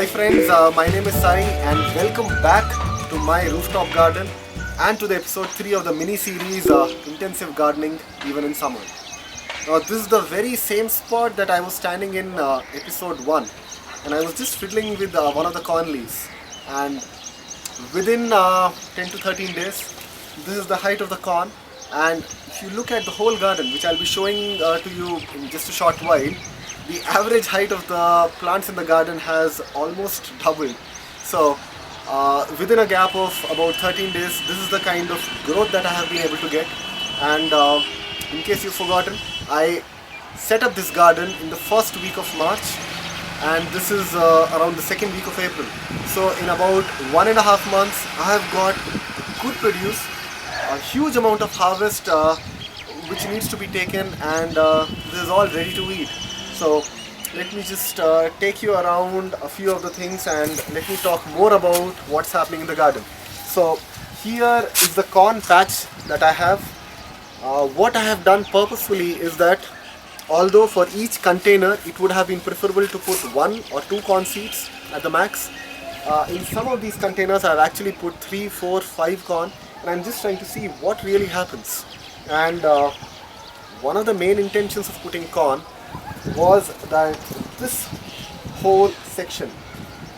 Hi friends, my name is Sai and welcome back to my rooftop garden and to the episode 3 of the mini series Intensive Gardening Even in Summer. Now this is the very same spot that I was standing in episode 1, and I was just fiddling with one of the corn leaves, and within 10 to 13 days this is the height of the corn. And if you look at the whole garden, which I'll be showing to you in just a short while, the average height of the plants in the garden has almost doubled. So within a gap of about 13 days, this is the kind of growth that I have been able to get. And in case you've forgotten, I set up this garden in the first week of March, and this is around the second week of April. So in about 1.5 months, I have got good produce, a huge amount of harvest which needs to be taken, and this is all ready to eat. So let me just take you around a few of the things and let me talk more about what's happening in the garden. So here is the corn patch that I have. What I have done purposefully is that although for each container it would have been preferable to put 1 or 2 corn seeds at the max, in some of these containers I've actually put 3, 4, 5 corn, and I'm just trying to see what really happens. And one of the main intentions of putting corn was that this whole section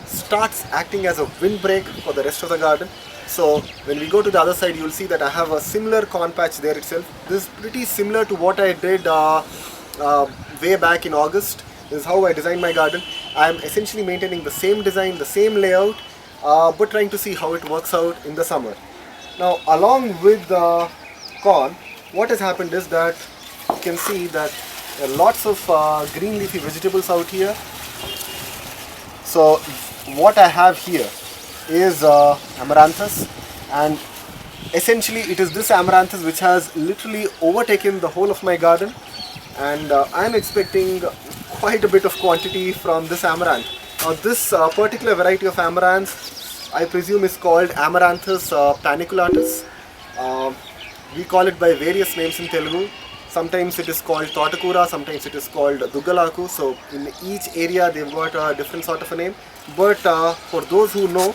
starts acting as a windbreak for the rest of the garden. So when we go to the other side, you'll see that I have a similar corn patch there itself. This is pretty similar to what I did way back in August. This is how I designed my garden. I'm essentially maintaining the same design, the same layout, but trying to see how it works out in the summer. Now along with the corn, what has happened is that you can see that there are lots of green leafy vegetables out here. So what I have here is amaranthus, and essentially it is this amaranthus which has literally overtaken the whole of my garden, and I'm expecting quite a bit of quantity from this amaranth. Now this particular variety of amaranth, I presume, is called Amaranthus paniculatus. We call it by various names in Telugu. Sometimes it is called THOTA KURA, sometimes it is called Duggalaku. So in each area they've got a different sort of a name. But for those who know,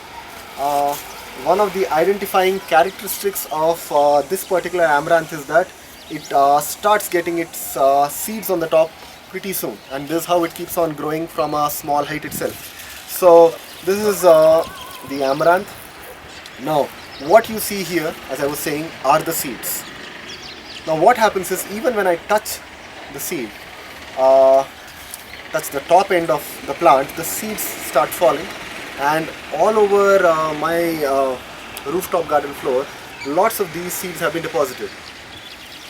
one of the identifying characteristics of this particular amaranth is that it starts getting its seeds on the top pretty soon, and this is how it keeps on growing from a small height itself. So this is the amaranth. Now what you see here, as I was saying, are the seeds. Now what happens is, even when I touch the seed, touch the top end of the plant, the seeds start falling, and all over my rooftop garden floor, lots of these seeds have been deposited.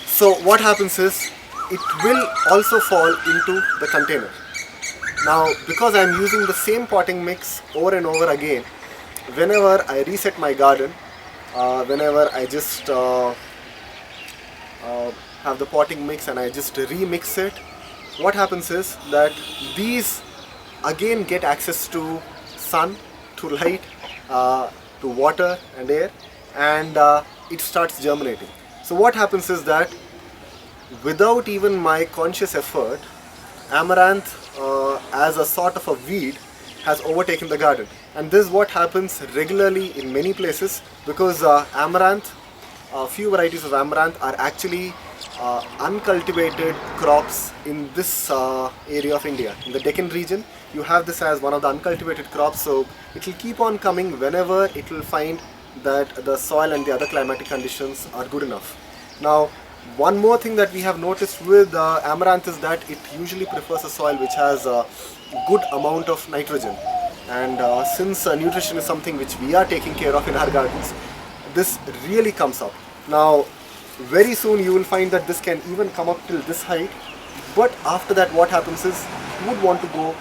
So what happens is, it will also fall into the container. Now because I am using the same potting mix over and over again, whenever I reset my garden, whenever I just have the potting mix and I just remix it, what happens is that these again get access to sun, to light, to water and air, and it starts germinating. So what happens is that without even my conscious effort, amaranth as a sort of a weed has overtaken the garden. And this is what happens regularly in many places, because amaranth, a few varieties of amaranth are actually uncultivated crops in this area of India. In the Deccan region, you have this as one of the uncultivated crops, so it will keep on coming whenever it will find that the soil and the other climatic conditions are good enough. Now one more thing that we have noticed with amaranth is that it usually prefers a soil which has a good amount of nitrogen, and since nutrition is something which we are taking care of in our gardens, this really comes up. Now very soon you will find that this can even come up till this height, but after that what happens is, you would want to go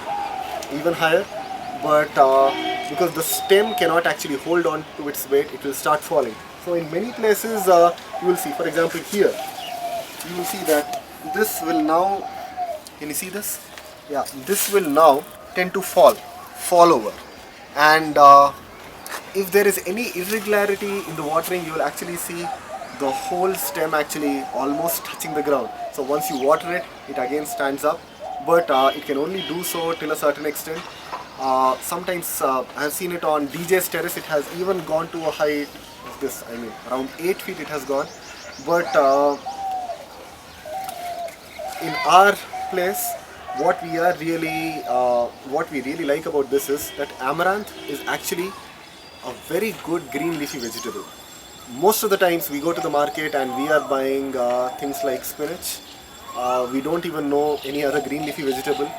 even higher, but because the stem cannot actually hold on to its weight, it will start falling. So in many places you will see, for example here, you will see that this will now, can you see this? Yeah, this will now tend to fall over, and if there is any irregularity in the watering, you will actually see the whole stem actually almost touching the ground. So once you water it, it again stands up, but it can only do so till a certain extent. Sometimes I have seen it on DJ's terrace. It has even gone to a height of this, I mean around 8 feet it has gone. But in our place, what we really like about this is that amaranth is actually a very good green leafy vegetable. Most of the times we go to the market and we are buying things like spinach. We don't even know any other green leafy vegetable,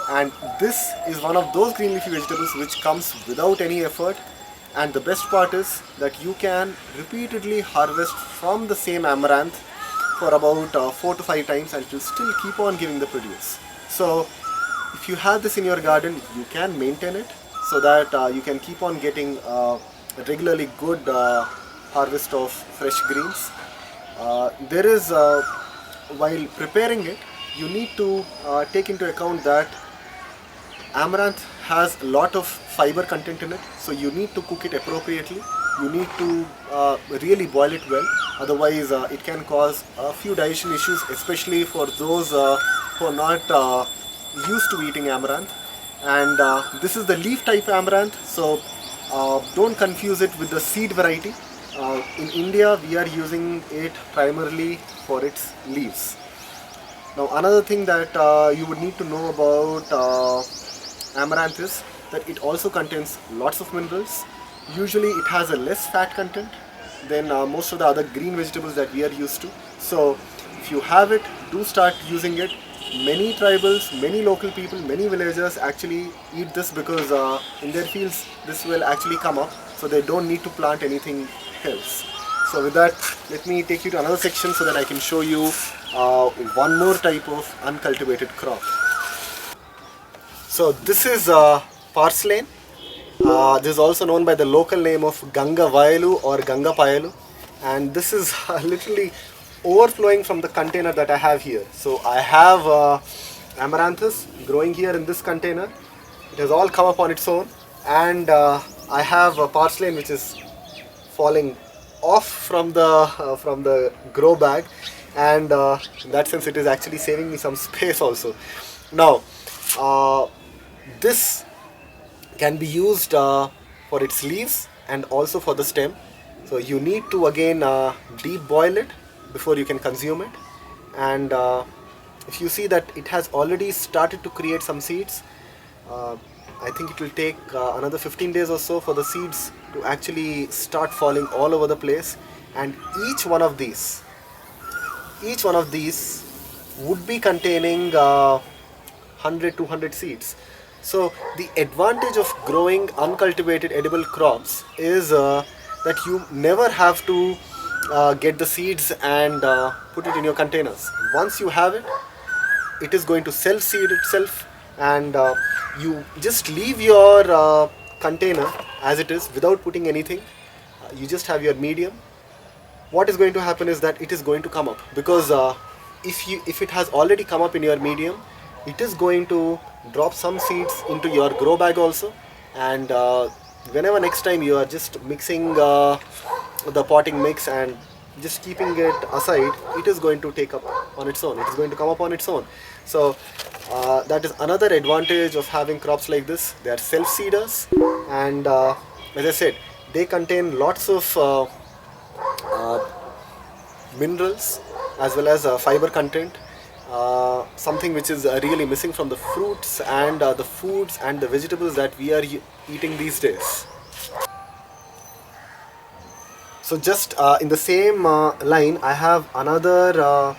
and this is one of those green leafy vegetables which comes without any effort. And the best part is that you can repeatedly harvest from the same amaranth for about 4 to 5 times and it will still keep on giving the produce. So if you have this in your garden, you can maintain it so that you can keep on getting a regularly good harvest of fresh greens. While preparing it, you need to take into account that amaranth has a lot of fiber content in it, so you need to cook it appropriately. You need to really boil it well, otherwise it can cause a few digestion issues, especially for those who are not used to eating amaranth. And this is the leaf type amaranth, so don't confuse it with the seed variety. In India we are using it primarily for its leaves. Now another thing that you would need to know about amaranth is that it also contains lots of minerals. Usually it has a less fat content than most of the other green vegetables that we are used to. So if you have it, do start using it. Many tribals, many local people, many villagers actually eat this because in their fields this will actually come up, so they don't need to plant anything else. So with that, let me take you to another section so that I can show you one more type of uncultivated crop. So this is parsley. This is also known by the local name of Ganga Vayalu or Ganga Payalu, and this is literally overflowing from the container that I have here. So I have amaranthus growing here in this container. It has all come up on its own, and I have parsley which is falling off from the grow bag, and in that sense it is actually saving me some space also. Now this can be used for its leaves and also for the stem. So you need to again deep boil it before you can consume it. And if you see that it has already started to create some seeds, I think it will take another 15 days or so for the seeds to actually start falling all over the place. And each one of these would be containing 100-200 seeds. So the advantage of growing uncultivated edible crops is that you never have to get the seeds and put it in your containers. Once you have it, it is going to self-seed itself, and you just leave your container as it is without putting anything. You just have your medium. What is going to happen is that it is going to come up, because if it has already come up in your medium, it is going to drop some seeds into your grow bag also. And whenever next time you are just mixing the potting mix and just keeping it aside, it is going to take up on its own. It is going to come up on its own. So that is another advantage of having crops like this. They are self-seeders, and as I said, they contain lots of minerals as well as fiber content. Something which is really missing from the fruits and the foods and the vegetables that we are eating these days. So just in the same line, I have another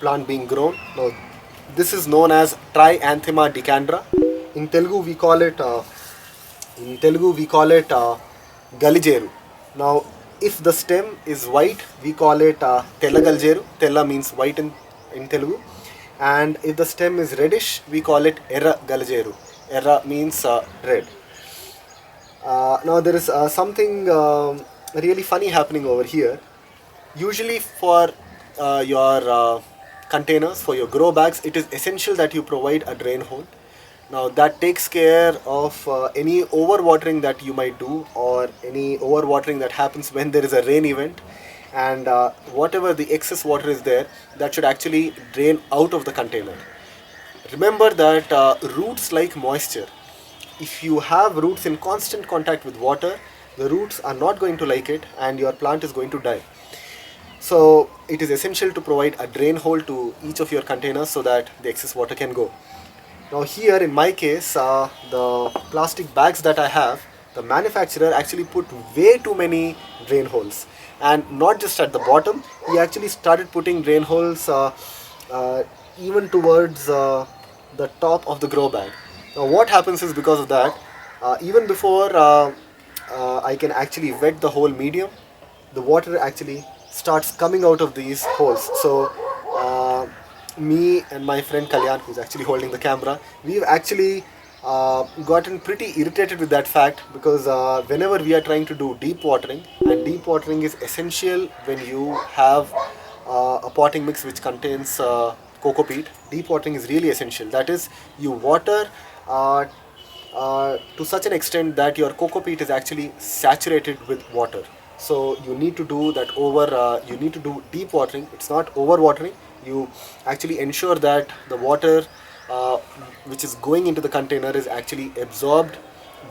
plant being grown. Now this is known as Trianthema decandra. In Telugu we call it galijeru. Now if the stem is white, we call it TELLA galijeru. TELLA means white in Telugu. And if the stem is reddish, we call it ERRA galijeru. ERRA means red. Now there is something really funny happening over here. Usually for your containers, for your grow bags, it is essential that you provide a drain hole. Now that takes care of any overwatering that you might do, or any overwatering that happens when there is a rain event, and whatever the excess water is there, that should actually drain out of the container. Remember that roots like moisture. if you have roots in constant contact with water, the roots are not going to like it and your plant is going to die. So it is essential to provide a drain hole to each of your containers so that the excess water can go. Now here in my case, the plastic bags that I have, the manufacturer actually put way too many drain holes, and not just at the bottom, he actually started putting drain holes even towards the top of the grow bag. Now what happens is, because of that, even before I can actually wet the whole medium, the water actually starts coming out of these holes. So me and my friend Kalyan, who's actually holding the camera, we've actually gotten pretty irritated with that fact, because whenever we are trying to do deep watering, and deep watering is essential when you have a potting mix which contains coco peat. Deep watering is really essential. That is, you water to such an extent that your coco peat is actually saturated with water. So you need to do that you need to do deep watering. It's not over watering. You actually ensure that the water which is going into the container is actually absorbed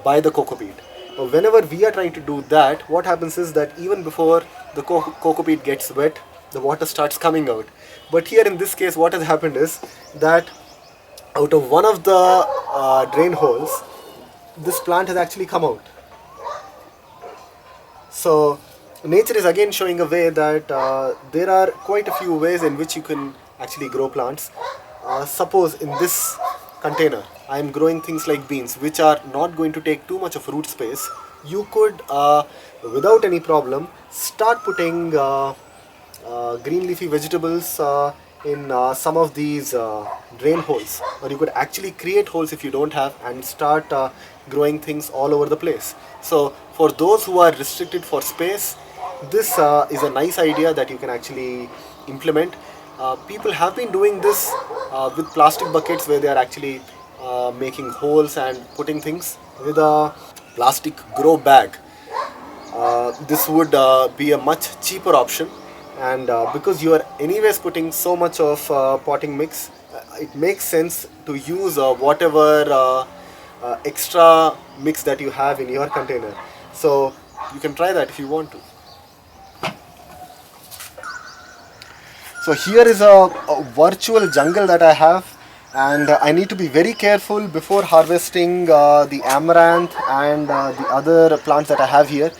by the coco peat. Now, whenever we are trying to do that, what happens is that even before the coco peat gets wet, the water starts coming out. But here in this case, what has happened is that out of one of the drain holes, this plant has actually come out. So nature is again showing a way that there are quite a few ways in which you can actually grow plants. Suppose in this container I am growing things like beans, which are not going to take too much of root space. You could without any problem start putting green leafy vegetables in some of these drain holes, or you could actually create holes if you don't have, and start growing things all over the place. So for those who are restricted for space, this is a nice idea that you can actually implement. People have been doing this with plastic buckets, where they are actually making holes and putting things. With a plastic grow bag, this would be a much cheaper option, and because you are anyways putting so much of potting mix, it makes sense to use whatever extra mix that you have in your container. So you can try that if you want to. So here is a virtual jungle that I have, and I need to be very careful before harvesting the amaranth and the other plants that I have here.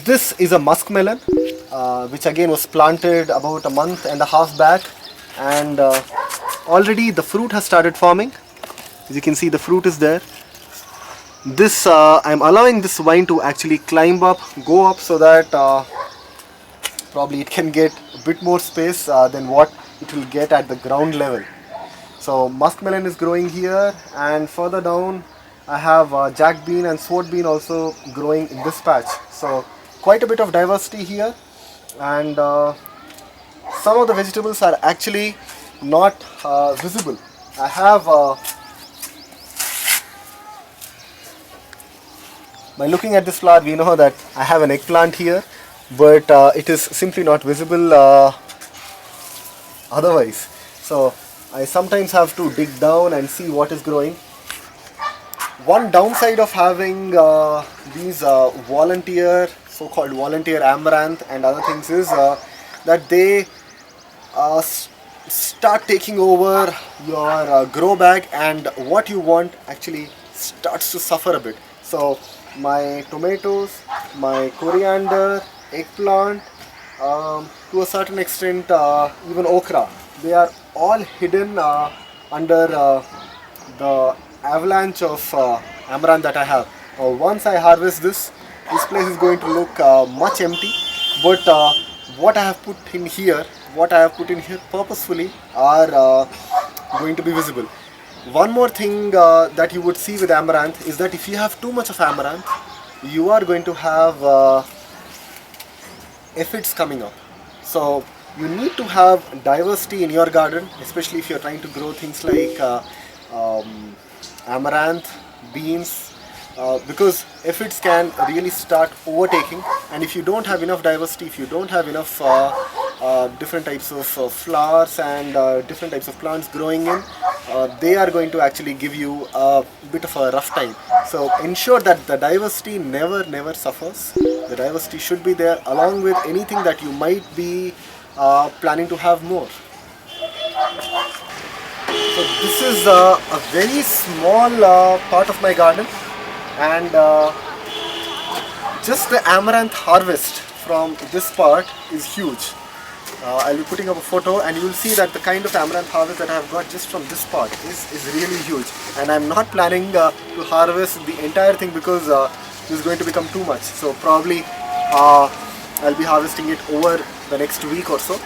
This is a musk melon, which again was planted about a month and a half back, and already the fruit has started forming. As you can see, the fruit is there. This I'm allowing this vine to actually climb up, go up, so that probably it can get a bit more space than what it will get at the ground level. So musk melon is growing here, and further down I have jack bean and sword bean also growing in this patch. So quite a bit of diversity here, and some of the vegetables are actually not visible. I have by looking at this flower, we know that I have an eggplant here, but it is simply not visible otherwise. So I sometimes have to dig down and see what is growing. One downside of having these so-called volunteer amaranth and other things is that they start taking over your grow bag, and what you want actually starts to suffer a bit. So my tomatoes, my coriander, eggplant, to a certain extent even okra, they are all hidden under the avalanche of amaranth that I have. Once I harvest this place is going to look much empty, but what I have put in here purposefully are going to be visible. One more thing that you would see with amaranth is that if you have too much of amaranth, you are going to have aphids coming up. So you need to have diversity in your garden, especially if you are trying to grow things like amaranth, beans, because aphids can really start overtaking, and if you don't have enough diversity, if you don't have enough different types of flowers and different types of plants growing in, they are going to actually give you a bit of a rough time. So ensure that the diversity never suffers. The diversity should be there along with anything that you might be planning to have more. So this is a very small part of my garden, and just the amaranth harvest from this part is huge. I'll be putting up a photo and you will see that the kind of amaranth harvest that I have got just from this part is really huge, and I'm not planning to harvest the entire thing because this is going to become too much. So probably I'll be harvesting it over the next week or so.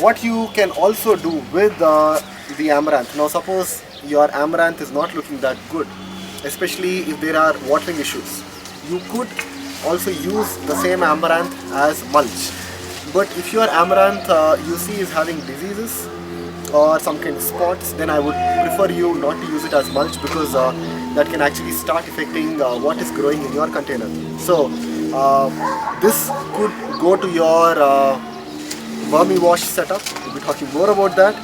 What you can also do with the amaranth, now suppose your amaranth is not looking that good, especially if there are watering issues, you could also use the same amaranth as mulch. But if your amaranth you see is having diseases or some kind of spots, then I would prefer you not to use it as mulch, because that can actually start affecting what is growing in your container. So this could go to your vermi wash setup. We'll be talking more about that.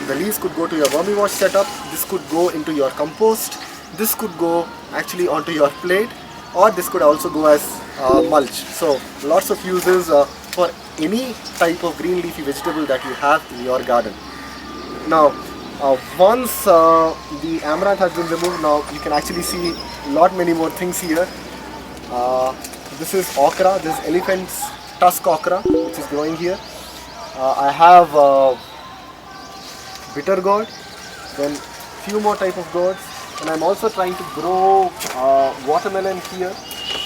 The leaves could go to your vermi wash setup. This could go into your compost. This could go actually onto your plate, or this could also go as mulch. So lots of uses for any type of green leafy vegetable that you have in your garden. Now once the amaranth has been removed, now you can actually see many more things here. This is okra, this is elephant's tusk okra which is growing here. I have bitter gourd, then few more type of gourds, and I'm also trying to grow watermelon here.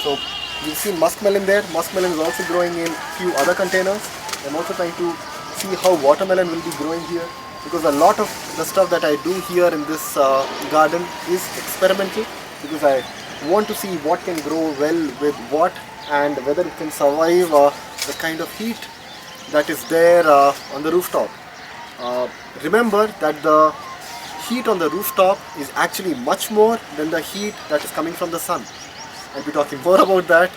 So you've seen muskmelon there. Muskmelon is also growing in few other containers. I'm also trying to see how watermelon will be growing here, because a lot of the stuff that I do here in this garden is experimental, because I want to see what can grow well with what and whether it can survive the kind of heat that is there on the rooftop. Remember that the heat on the rooftop is actually much more than the heat that is coming from the sun. I'll be talking more about that,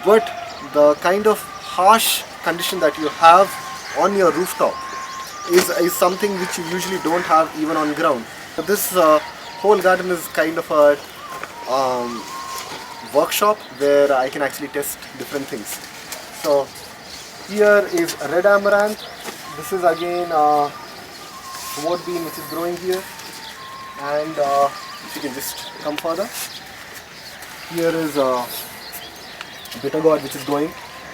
but the kind of harsh condition that you have on your rooftop is something which you usually don't have even on ground. So this whole garden is kind of a workshop where I can actually test different things. So here is red amaranth. This is again sword bean which is growing here, and if you can just come further, here is bitter gourd which is going.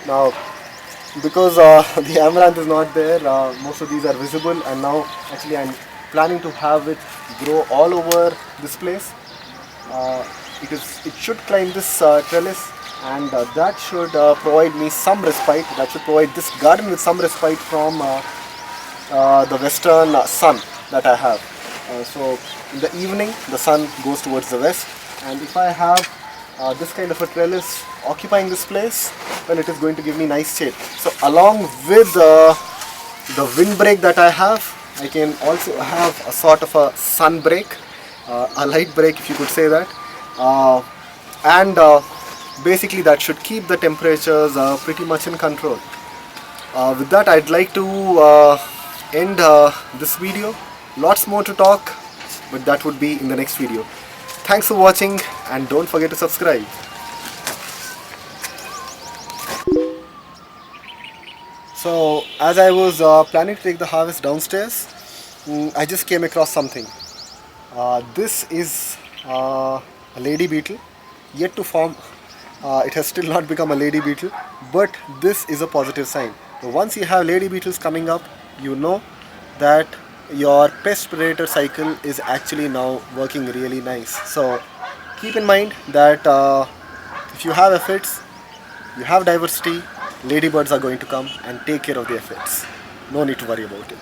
Now because the amaranth is not there, most of these are visible, and now actually I'm planning to have it grow all over this place. It should climb this trellis, and that should provide me some respite. That should provide this garden with some respite from the western sun that I have. So in the evening the sun goes towards the west, and if I have this kind of a trellis occupying this place, well, it is going to give me nice shade. So along with the windbreak that I have, I can also have a sort of a sun break, a light break if you could say that, and basically that should keep the temperatures pretty much in control. With that, I'd like to end this video. Lots more to talk, but that would be in the next video. Thanks for watching, and don't forget to subscribe. So as I was planning to take the harvest downstairs, I just came across something. This is a lady beetle, yet to form. It has still not become a lady beetle, but this is a positive sign. So once you have lady beetles coming up, you know that your pest predator cycle is actually now working really nice. So keep in mind that if you have aphids, you have diversity, ladybirds are going to come and take care of the aphids. No need to worry about it.